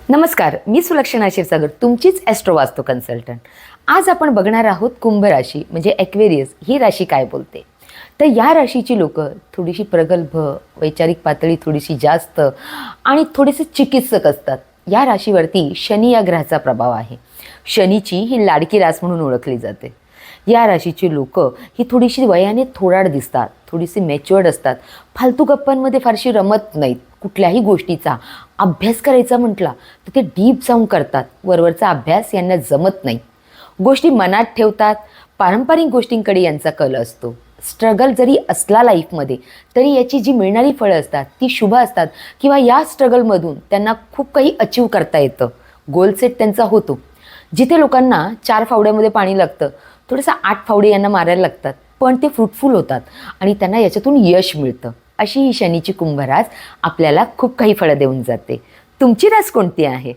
नमस्कार, मी सुलक्षणा क्षीरसागर, तुमचीच ॲस्ट्रो वास्तू कन्सल्टंट. आज आपण बघणार आहोत कुंभ राशी म्हणजे ॲक्वेरियस ही राशी काय बोलते. तर या राशीची लोकं थोडीशी प्रगल्भ, वैचारिक पातळी थोडीशी जास्त आणि थोडेसे चिकित्सक असतात. या राशीवरती शनी या ग्रहाचा प्रभाव आहे. शनीची ही लाडकी रास म्हणून ओळखली जाते. या राशीची लोकं ही थोडीशी वयाने थोराड दिसतात, थोडीशी मॅच्युअर्ड असतात, फालतू गप्पांमध्ये फारशी रमत नाहीत. कुठल्याही गोष्टीचा अभ्यास करायचा म्हटला तर ते डीप जाऊन करतात. वरवरचा अभ्यास यांना जमत नाही. गोष्टी मनात ठेवतात. पारंपरिक गोष्टींकडे यांचा कल असतो. स्ट्रगल जरी असला लाईफमध्ये तरी याची जी मिळणारी फळं असतात ती शुभ असतात किंवा या स्ट्रगलमधून त्यांना खूप काही अचीव करता येतं. गोल सेट त्यांचा होतो. जिथे लोकांना 4 फावड्यामध्ये पाणी लागतं, थोडंसं 8 फावडे यांना मारायला लागतात, पण ते फ्रुटफुल होतात आणि त्यांना याच्यातून यश मिळतं. अशी ही शनीची कुंभ रास आपल्याला खूप काही फळं देऊन जाते. तुमची रास कोणती आहे?